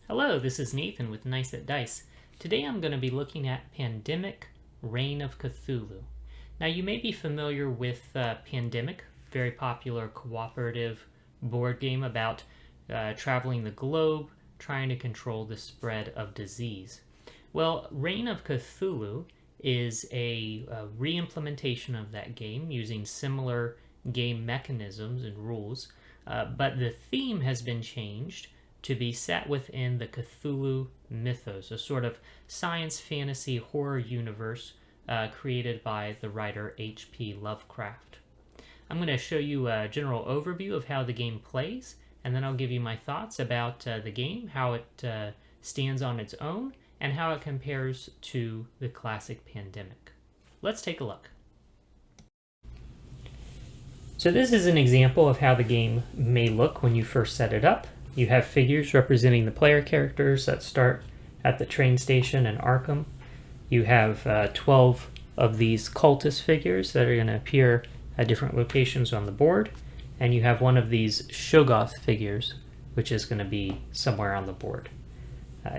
Hello, this is Nathan with Nice at Dice. Today I'm going to be looking at Pandemic: Reign of Cthulhu. Now you may be familiar with Pandemic, very popular cooperative board game about traveling the globe, trying to control the spread of disease. Well, Reign of Cthulhu is a re-implementation of that game using similar game mechanisms and rules, but the theme has been changed to be set within the Cthulhu mythos, a sort of science fantasy horror universe created by the writer H.P. Lovecraft. I'm going to show you a general overview of how the game plays, and then I'll give you my thoughts about the game, how it stands on its own, and how it compares to the classic Pandemic. Let's take a look. So this is an example of how the game may look when you first set it up. You have figures representing the player characters that start at the train station in Arkham. You have 12 of these cultist figures that are going to appear at different locations on the board. And you have one of these Shoggoth figures, which is going to be somewhere on the board.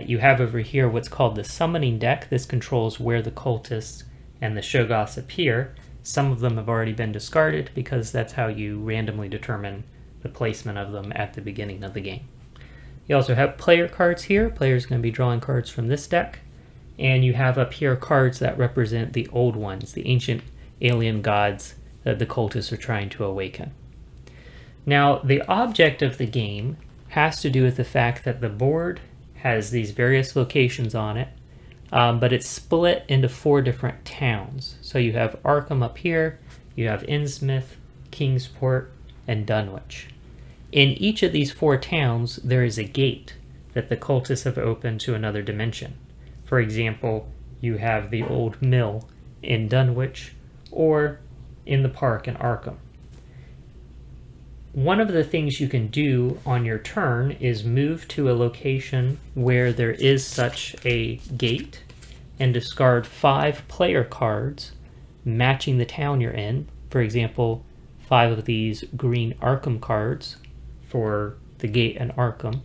You have over here what's called the summoning deck. This controls where the cultists and the Shoggoths appear. Some of them have already been discarded because that's how you randomly determine the placement of them at the beginning of the game. You also have player cards here. Players are going to be drawing cards from this deck. And you have up here cards that represent the old ones, the ancient alien gods that the cultists are trying to awaken. Now, the object of the game has to do with the fact that the board has these various locations on it, but it's split into 4 different towns. So you have Arkham up here, you have Innsmouth, Kingsport, and Dunwich. In each of these 4 towns, there is a gate that the cultists have opened to another dimension. For example, you have the old mill in Dunwich, or in the park in Arkham. One of the things you can do on your turn is move to a location where there is such a gate and discard 5 player cards matching the town you're in. For example, 5 of these green Arkham cards for the gate in Arkham,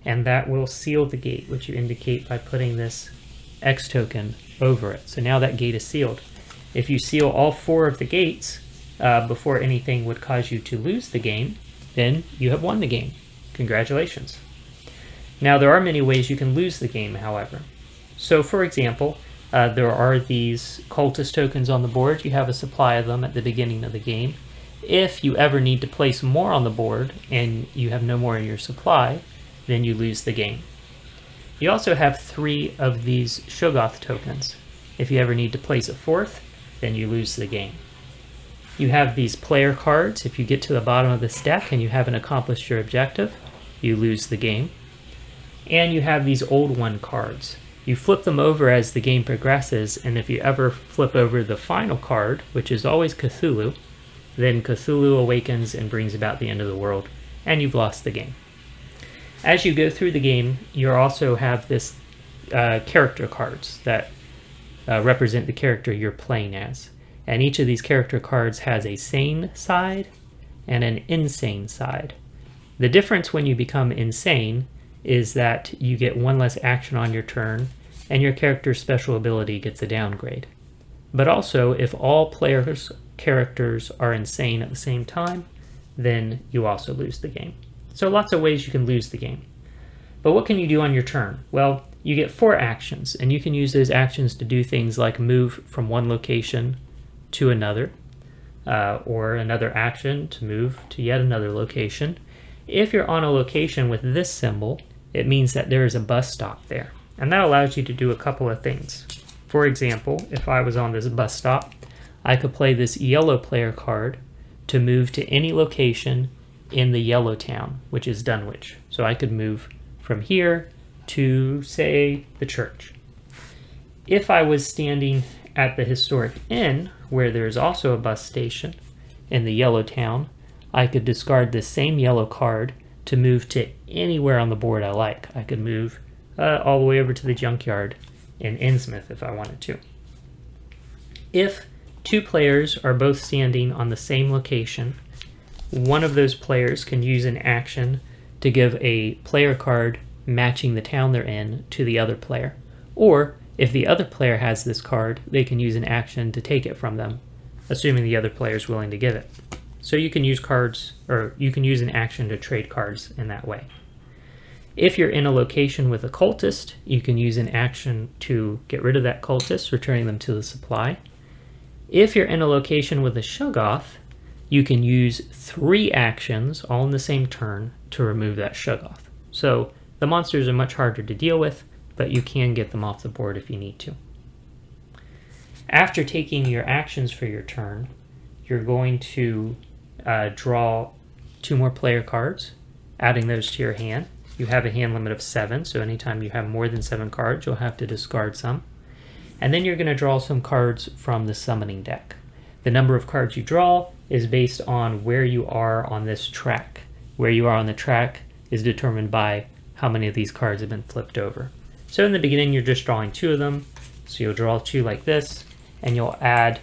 and that will seal the gate, which you indicate by putting this X token over it. So now that gate is sealed. If you seal all 4 of the gates before anything would cause you to lose the game, then you have won the game. Congratulations. Now there are many ways you can lose the game, however. So for example, there are these cultist tokens on the board. You have a supply of them at the beginning of the game. If you ever need to place more on the board and you have no more in your supply, then you lose the game. You also have 3 of these Shoggoth tokens. If you ever need to place a 4th, then you lose the game. You have these player cards. If you get to the bottom of this deck and you haven't accomplished your objective, you lose the game. And you have these old one cards. You flip them over as the game progresses, and if you ever flip over the final card, which is always Cthulhu, then Cthulhu awakens and brings about the end of the world, and you've lost the game. As you go through the game, you also have this character cards that represent the character you're playing as. And each of these character cards has a sane side and an insane side. The difference when you become insane is that you get 1 less action on your turn, and your character's special ability gets a downgrade. But also, if all players' characters are insane at the same time, then you also lose the game. So lots of ways you can lose the game. But what can you do on your turn? Well, you get 4 actions, and you can use those actions to do things like move from one location to another, or another action to move to yet another location. If you're on a location with this symbol, it means that there is a bus stop there, and that allows you to do a couple of things. For example, if I was on this bus stop, I could play this yellow player card to move to any location in the yellow town, which is Dunwich. So I could move from here to, say, the church. If I was standing at the historic inn, where there's also a bus station in the yellow town, I could discard this same yellow card to move to anywhere on the board I like. I could move all the way over to the junkyard in Innsmouth if I wanted to. If 2 players are both standing on the same location, one of those players can use an action to give a player card matching the town they're in to the other player. Or if the other player has this card, they can use an action to take it from them, assuming the other player is willing to give it. So you can use cards, or you can use an action to trade cards in that way. If you're in a location with a cultist, you can use an action to get rid of that cultist, returning them to the supply. If you're in a location with a Shoggoth, you can use 3 actions, all in the same turn, to remove that Shoggoth. So the monsters are much harder to deal with, but you can get them off the board if you need to. After taking your actions for your turn, you're going to draw 2 more player cards, adding those to your hand. You have a hand limit of 7, so anytime you have more than 7 cards, you'll have to discard some. And then you're going to draw some cards from the summoning deck. The number of cards you draw is based on where you are on this track. Where you are on the track is determined by how many of these cards have been flipped over. So in the beginning, you're just drawing 2 of them. So you'll draw 2 like this, and you'll add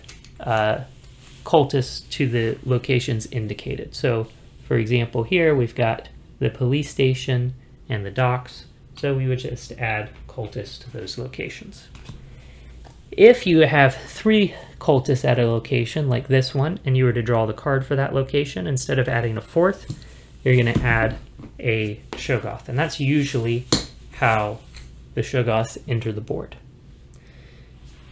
cultists to the locations indicated. So for example, here we've got the police station and the docks. So we would just add cultists to those locations. If you have 3 cultists at a location like this one, and you were to draw the card for that location, instead of adding a 4th, you're going to add a Shoggoth. And that's usually how the Shoggoths enter the board.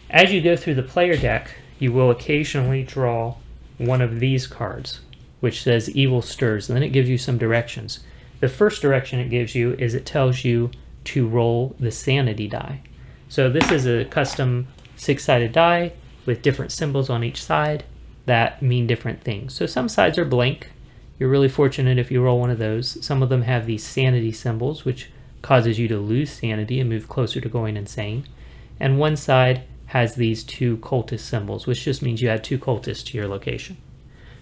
As you go through the player deck, you will occasionally draw one of these cards, which says Evil Stirs, and then it gives you some directions. The first direction it gives you is it tells you to roll the sanity die. So this is a custom 6-sided die with different symbols on each side that mean different things. So some sides are blank. You're really fortunate if you roll one of those. Some of them have these sanity symbols, which causes you to lose sanity and move closer to going insane. And one side has these 2 cultist symbols, which just means you add 2 cultists to your location.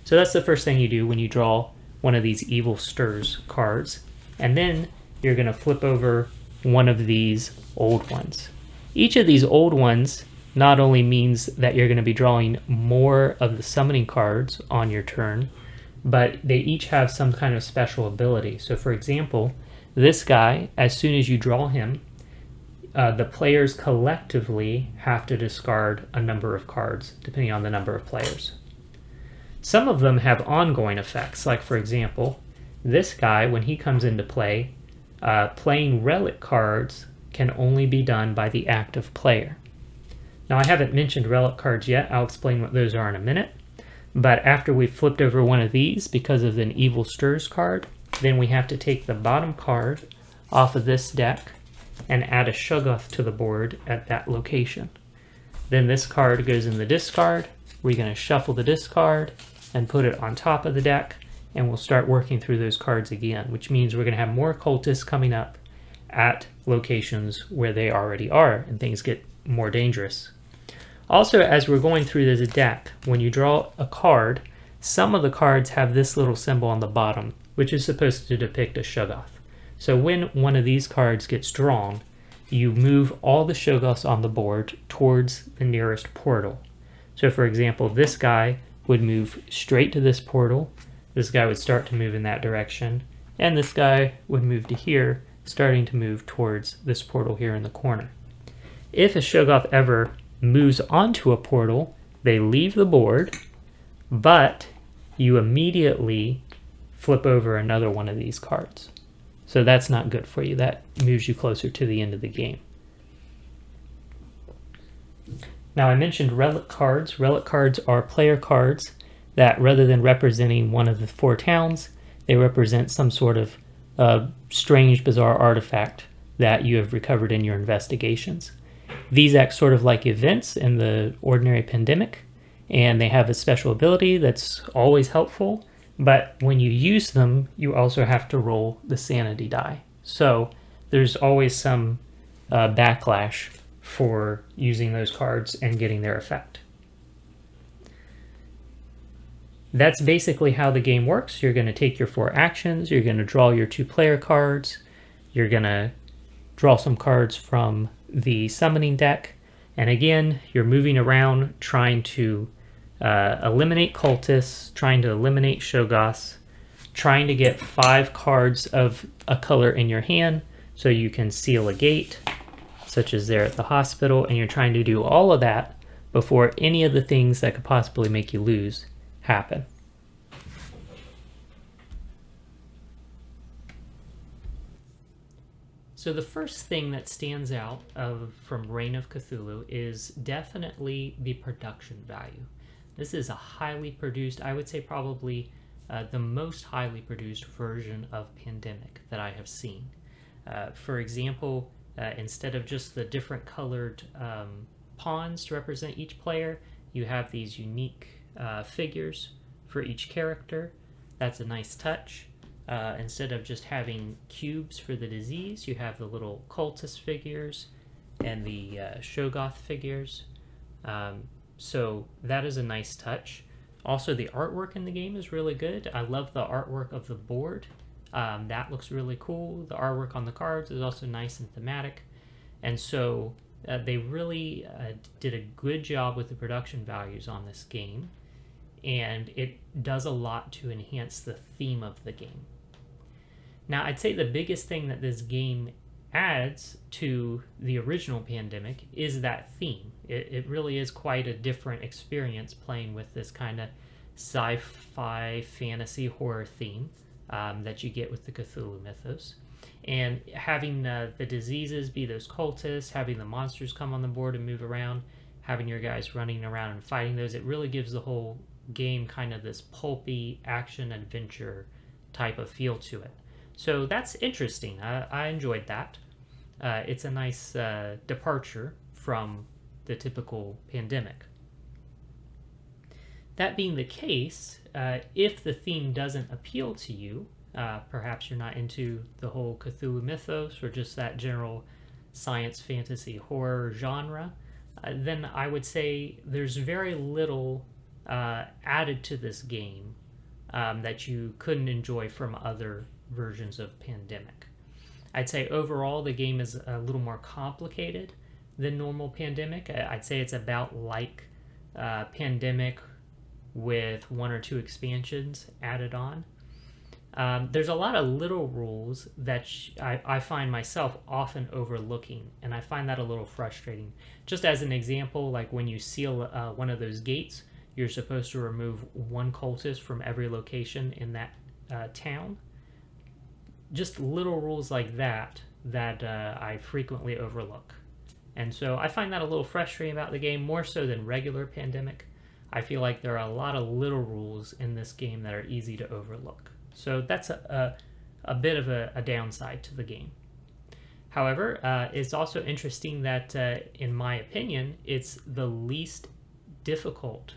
So that's the first thing you do when you draw one of these Evil Stirs cards. And then you're going to flip over one of these old ones. Each of these old ones not only means that you're going to be drawing more of the summoning cards on your turn, but they each have some kind of special ability. So for example, this guy, as soon as you draw him, the players collectively have to discard a number of cards, depending on the number of players. Some of them have ongoing effects, like for example, this guy, when he comes into play, playing relic cards can only be done by the active player. Now I haven't mentioned relic cards yet, I'll explain what those are in a minute, but after we've flipped over one of these because of an Evil Stirs card, then we have to take the bottom card off of this deck and add a Shoggoth to the board at that location. Then this card goes in the discard. We're going to shuffle the discard and put it on top of the deck, and we'll start working through those cards again, which means we're going to have more cultists coming up at locations where they already are, and things get more dangerous. Also, as we're going through this deck, when you draw a card, some of the cards have this little symbol on the bottom, which is supposed to depict a Shoggoth. So when one of these cards gets drawn, you move all the Shoggoths on the board towards the nearest portal. So for example, this guy would move straight to this portal, this guy would start to move in that direction, and this guy would move to here, starting to move towards this portal here in the corner. If a Shoggoth ever moves onto a portal, they leave the board, but you immediately flip over another one of these cards. So that's not good for you. That moves you closer to the end of the game. Now I mentioned relic cards. Relic cards are player cards that, rather than representing one of the 4 towns, they represent some sort of strange, bizarre artifact that you have recovered in your investigations. These act sort of like events in the ordinary pandemic, and they have a special ability that's always helpful. But when you use them, you also have to roll the sanity die. So there's always some backlash for using those cards and getting their effect. That's basically how the game works. You're going to take your 4 actions, you're going to draw your 2 player cards, you're going to draw some cards from the summoning deck, and again, you're moving around trying to eliminate cultists, trying to eliminate Shoggoths, trying to get 5 cards of a color in your hand So you can seal a gate, such as there at the hospital, and you're trying to do all of that before any of the things that could possibly make you lose happen. So the first thing that stands out from Reign of Cthulhu is definitely the production value. This is a highly produced, I would say probably the most highly produced version of Pandemic that I have seen. For example, instead of just the different colored pawns to represent each player, you have these unique figures for each character. That's a nice touch. Instead of just having cubes for the disease, you have the little cultist figures and the Shoggoth figures. So that is a nice touch. Also, the artwork in the game is really good. I love the artwork of the board. That looks really cool. The artwork on the cards is also nice and thematic. And so they really did a good job with the production values on this game. And it does a lot to enhance the theme of the game. Now, I'd say the biggest thing that this game adds to the original Pandemic is that theme. It really is quite a different experience playing with this kind of sci-fi fantasy horror theme that you get with the Cthulhu mythos. And having the diseases be those cultists, having the monsters come on the board and move around, having your guys running around and fighting those, it really gives the whole game kind of this pulpy action-adventure type of feel to it. So that's interesting. I enjoyed that. It's a nice departure from the typical Pandemic. That being the case, if the theme doesn't appeal to you, perhaps you're not into the whole Cthulhu mythos or just that general science fantasy horror genre, then I would say there's very little added to this game that you couldn't enjoy from other versions of Pandemic. I'd say overall the game is a little more complicated than normal Pandemic. I'd say it's about like Pandemic with one or two expansions added on. There's a lot of little rules that I find myself often overlooking, and I find that a little frustrating. Just as an example, like when you seal one of those gates, you're supposed to remove one cultist from every location in that town. Just little rules like that I frequently overlook. And so I find that a little frustrating about the game, more so than regular Pandemic. I feel like there are a lot of little rules in this game that are easy to overlook. So that's a bit of a downside to the game. However, it's also interesting that, in my opinion, it's the least difficult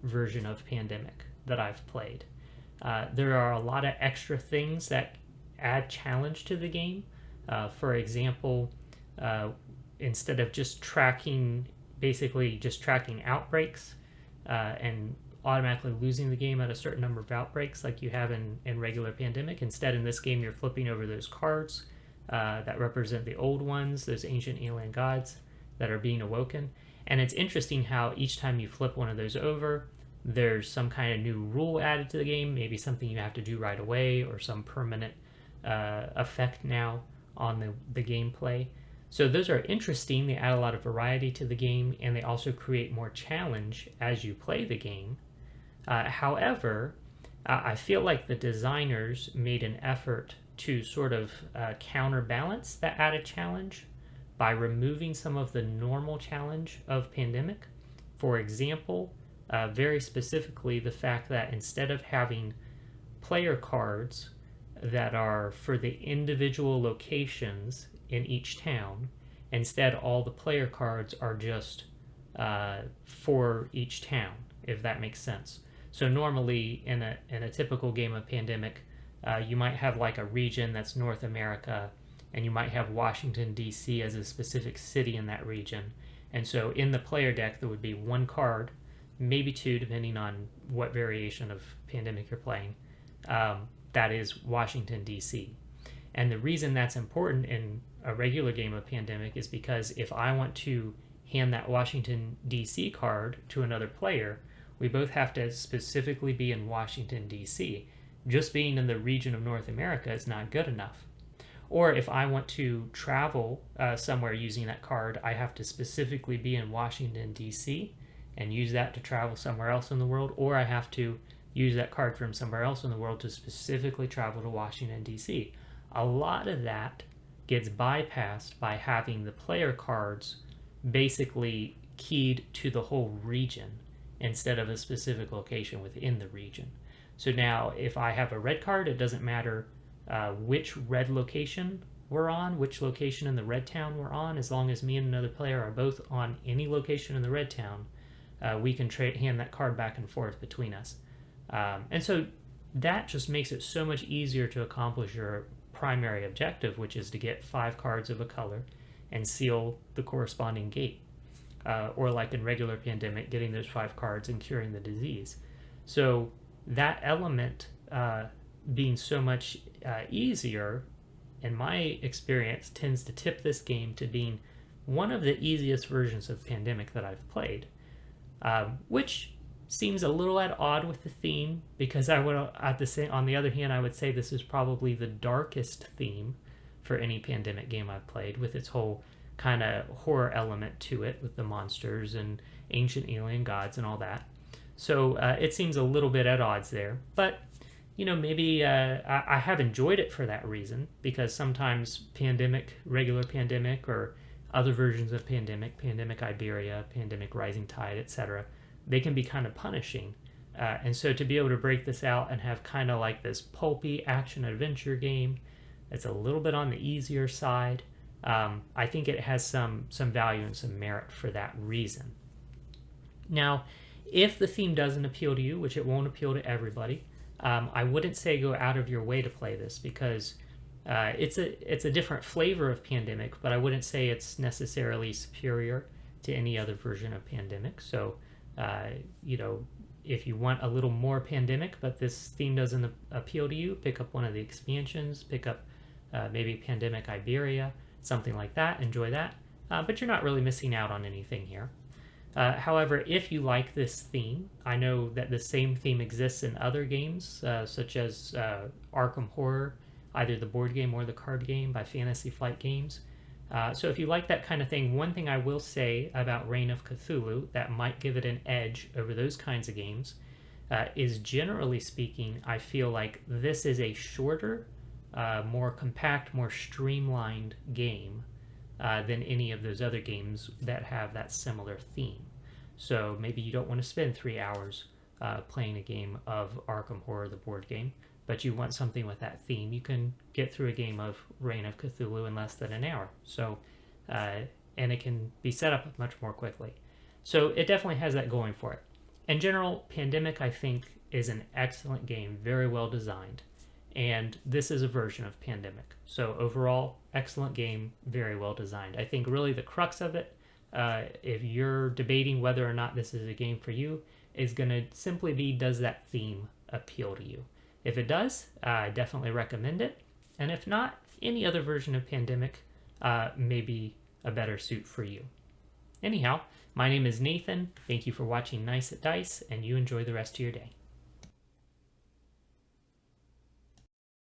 version of Pandemic that I've played. There are a lot of extra things that add challenge to the game. For example, instead of just tracking outbreaks and automatically losing the game at a certain number of outbreaks like you have in regular Pandemic, instead in this game you're flipping over those cards that represent the old ones, those ancient alien gods that are being awoken. And it's interesting how each time you flip one of those over, there's some kind of new rule added to the game, maybe something you have to do right away or some permanent effect now on the gameplay. So those are interesting. They add a lot of variety to the game, and they also create more challenge as you play the game. However, I feel like the designers made an effort to sort of counterbalance that added challenge by removing some of the normal challenge of Pandemic. For example, very specifically, the fact that instead of having player cards that are for the individual locations in each town, instead all the player cards are just for each town, if that makes sense. So normally in a typical game of Pandemic, you might have like a region that's North America, and you might have Washington, D.C. as a specific city in that region. And so in the player deck, there would be one card, maybe two, depending on what variation of Pandemic you're playing, that is Washington, D.C. And the reason that's important in a regular game of Pandemic is because if I want to hand that Washington, D.C. card to another player, we both have to specifically be in Washington, D.C. Just being in the region of North America is not good enough. Or if I want to travel somewhere using that card, I have to specifically be in Washington, D.C. and use that to travel somewhere else in the world, or I have to use that card from somewhere else in the world to specifically travel to Washington, D.C. A lot of that gets bypassed by having the player cards basically keyed to the whole region instead of a specific location within the region. So now if I have a red card, it doesn't matter which red location we're on, which location in the red town we're on, as long as me and another player are both on any location in the red town, we can hand that card back and forth between us. And so that just makes it so much easier to accomplish your primary objective, which is to get 5 cards of a color and seal the corresponding gate. Or like in regular Pandemic, getting those 5 cards and curing the disease. So that element being so much easier, in my experience, tends to tip this game to being one of the easiest versions of Pandemic that I've played, which seems a little at odd with the theme, because on the other hand, I would say this is probably the darkest theme for any Pandemic game I've played, with its whole kind of horror element to it with the monsters and ancient alien gods and all that. So it seems a little bit at odds there, but maybe I have enjoyed it for that reason, because sometimes regular Pandemic, or other versions of Pandemic Iberia, Pandemic Rising Tide, etc., they can be kind of punishing. And so to be able to break this out and have kind of like this pulpy action-adventure game that's a little bit on the easier side, I think it has some value and some merit for that reason. Now, if the theme doesn't appeal to you, which it won't appeal to everybody, I wouldn't say go out of your way to play this, because it's a different flavor of Pandemic, but I wouldn't say it's necessarily superior to any other version of Pandemic. So, if you want a little more Pandemic, but this theme doesn't appeal to you, pick up one of the expansions, pick up maybe Pandemic Iberia, something like that, enjoy that. But you're not really missing out on anything here. However, if you like this theme, I know that the same theme exists in other games, such as Arkham Horror, either the board game or the card game by Fantasy Flight Games. So if you like that kind of thing, one thing I will say about Reign of Cthulhu that might give it an edge over those kinds of games is, generally speaking, I feel like this is a shorter, more compact, more streamlined game than any of those other games that have that similar theme. So maybe you don't want to spend 3 hours playing a game of Arkham Horror, the board game, but you want something with that theme. You can get through a game of Reign of Cthulhu in less than an hour. So, and it can be set up much more quickly. So it definitely has that going for it. In general, Pandemic, I think, is an excellent game, very well designed. And this is a version of Pandemic. So overall, excellent game, very well designed. I think really the crux of it, if you're debating whether or not this is a game for you, is going to simply be, does that theme appeal to you? If it does, I definitely recommend it. And if not, any other version of Pandemic may be a better suit for you. Anyhow, my name is Nathan. Thank you for watching Nice at Dice, and you enjoy the rest of your day.